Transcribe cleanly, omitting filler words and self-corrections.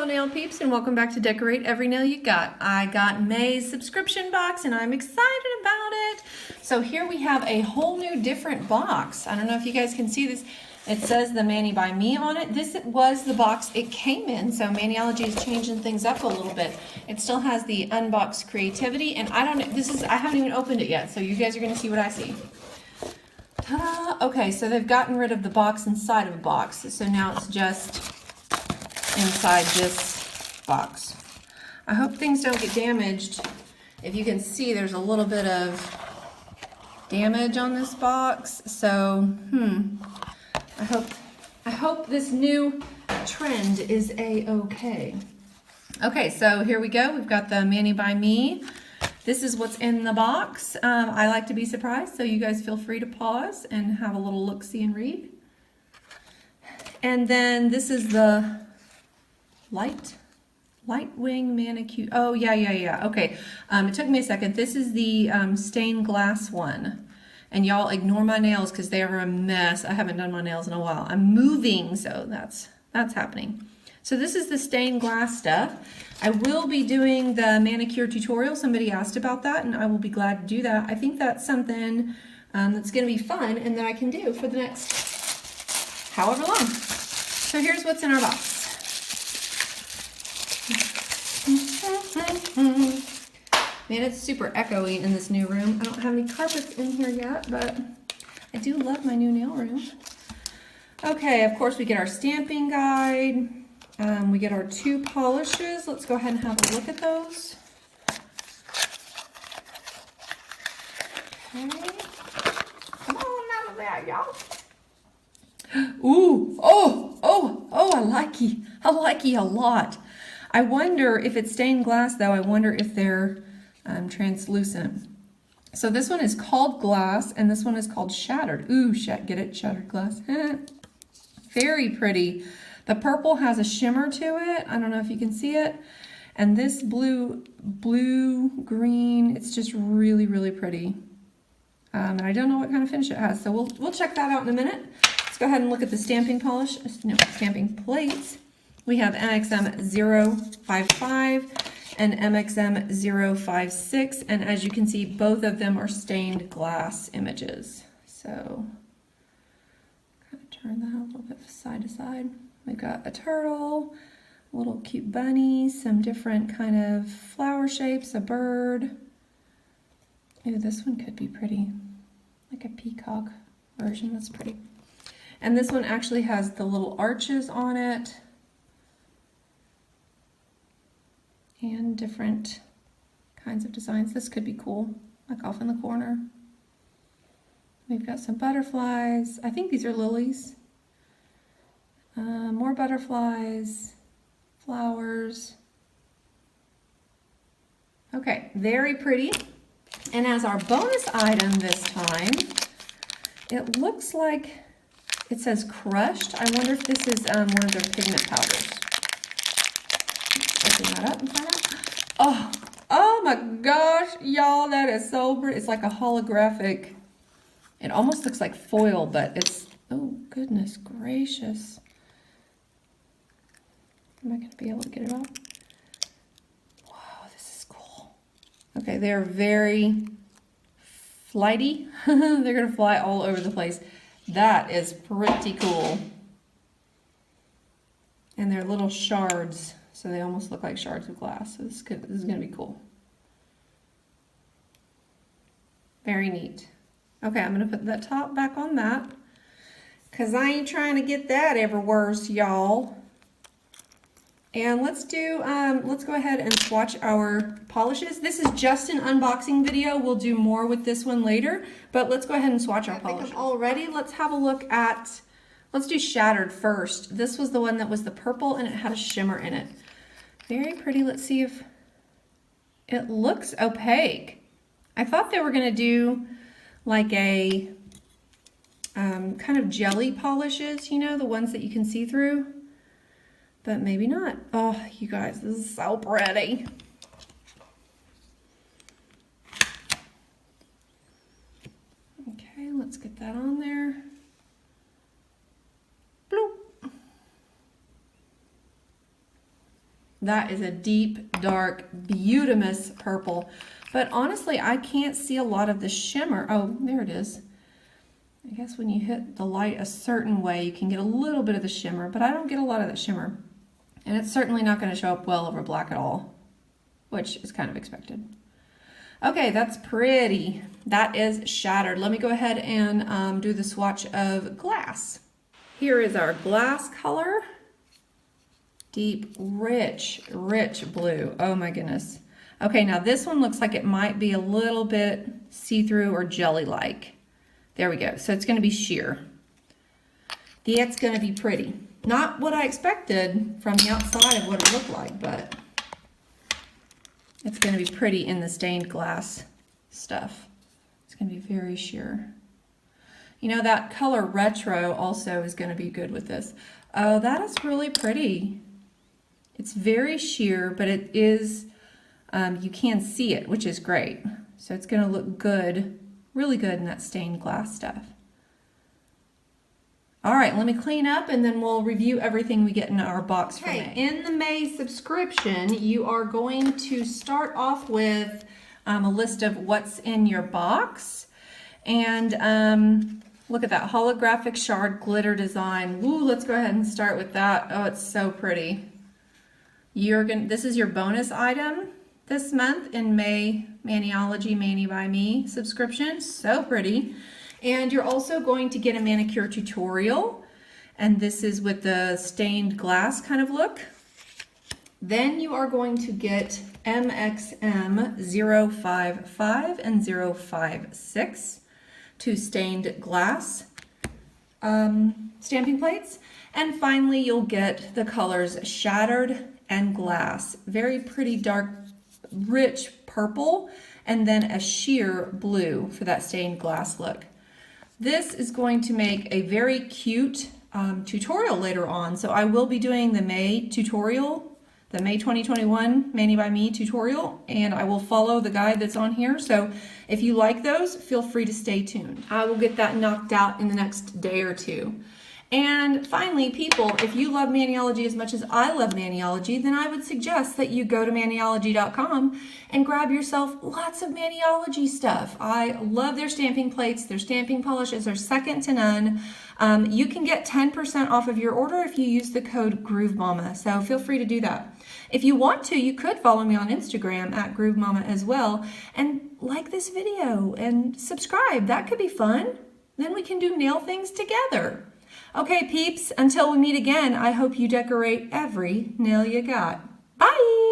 Hello nail peeps and welcome back to Decorate Every Nail You Got. I got May's subscription box and I'm excited about it. So here we have a whole new different box. I don't know if you guys can see this. It says the Mani by Me on it. This was the box it came in, so Maniology is changing things up a little bit. It still has the unbox creativity and I haven't even opened it yet, so you guys are gonna see what I see. Ta-da! Okay, so they've gotten rid of the box inside of a box, so now it's just inside this box. I hope things don't get damaged. If you can see, there's a little bit of damage on this box, so I hope this new trend is a-okay. Okay, so here we go. We've got the Mani by Me. This is what's in the box. I like to be surprised, so you guys feel free to pause and have a little look-see and read. And then this is the light wing manicure. Oh, yeah. Okay, it took me a second. This is the stained glass one. And y'all ignore my nails because they are a mess. I haven't done my nails in a while. I'm moving, so that's happening. So this is the stained glass stuff. I will be doing the manicure tutorial. Somebody asked about that, and I will be glad to do that. I think that's something that's going to be fun and that I can do for the next however long. So here's what's in our box. Man, it's super echoey in this new room. I don't have any carpets in here yet, but I do love my new nail room. Okay, of course we get our stamping guide. We get our 2 polishes. Let's go ahead and have a look at those. Okay. Come on out of there, y'all. Ooh, I like ye a lot. I wonder if it's stained glass though. I wonder if they're translucent. So this one is called glass and this one is called shattered. Ooh, get it? Shattered glass. Very pretty. The purple has a shimmer to it. I don't know if you can see it. And this blue, green, it's just really, really pretty. And I don't know what kind of finish it has. So we'll check that out in a minute. Let's go ahead and look at the stamping stamping plates. We have MXM055 and MXM056, and as you can see, both of them are stained glass images. So, kind of turn that a little bit side to side. We've got a turtle, a little cute bunny, some different kind of flower shapes, a bird. Ooh, this one could be pretty, like a peacock version. That's pretty. And this one actually has the little arches on it. And different kinds of designs. This could be cool, like off in the corner. We've got some butterflies. I think these are lilies. More butterflies, flowers. Okay, very pretty. And as our bonus item this time, it looks like it says crushed. I wonder if this is one of their pigment powders. Open that up and find out. Oh my gosh, y'all, that is so pretty. It's like a holographic. It almost looks like foil, but it's, oh goodness gracious. Am I going to be able to get it off? Wow, this is cool. Okay, they're very flighty. They're going to fly all over the place. That is pretty cool. And they're little shards. So they almost look like shards of glass. So this is going to be cool. Very neat. Okay, I'm going to put that top back on that because I ain't trying to get that everywhere, y'all. And let's go ahead and swatch our polishes. This is just an unboxing video. We'll do more with this one later, but let's go ahead and swatch our polishes. All ready? Let's have a look at, let's do shattered first. This was the one that was the purple and it had a shimmer in it. Very pretty. Let's see if it looks opaque. I thought they were going to do like a kind of jelly polishes, you know, the ones that you can see through, but maybe not. Oh, you guys, this is so pretty. Okay, let's get that on there. Bloop. That is a deep, dark, beautimous purple. But honestly, I can't see a lot of the shimmer. Oh, there it is. I guess when you hit the light a certain way, you can get a little bit of the shimmer, but I don't get a lot of that shimmer. And it's certainly not going to show up well over black at all, which is kind of expected. Okay, that's pretty. That is shattered. Let me go ahead and do the swatch of glass. Here is our glass color. Deep, rich, rich blue. Oh my goodness. Okay, now this one looks like it might be a little bit see-through or jelly-like. There we go. So it's going to be sheer. That's going to be pretty. Not what I expected from the outside of what it looked like, but it's going to be pretty in the stained glass stuff. It's going to be very sheer. You know, that color retro also is going to be good with this. Oh, that is really pretty. It's very sheer, but it is, you can see it, which is great. So it's going to look good, really good in that stained glass stuff. All right, let me clean up and then we'll review everything we get in our box for May. In the May subscription, you are going to start off with a list of what's in your box. And look at that holographic shard glitter design. Woo, let's go ahead and start with that. Oh, it's so pretty. This is your bonus item this month in May Maniology Mani by Me subscription. So pretty. And you're also going to get a manicure tutorial, and this is with the stained glass kind of look. Then you are going to get MXM055 and 056, two stained glass stamping plates. And finally, you'll get the colors Shattered and Glass. Very pretty, dark, rich purple, and then a sheer blue for that stained glass look. This is going to make a very cute tutorial later on. So I will be doing the May tutorial, the May 2021 Mani by Me tutorial, and I will follow the guide that's on here. So if you like those, feel free to stay tuned. I will get that knocked out in the next day or two. And finally, people, if you love Maniology as much as I love Maniology, then I would suggest that you go to Maniology.com and grab yourself lots of Maniology stuff. I love their stamping plates. Their stamping polishes are second to none. You can get 10% off of your order if you use the code GrooveMama, so feel free to do that. If you want to, you could follow me on Instagram at GrooveMama as well, and like this video and subscribe. That could be fun. Then we can do nail things together. Okay, peeps, until we meet again, I hope you decorate every nail you got. Bye!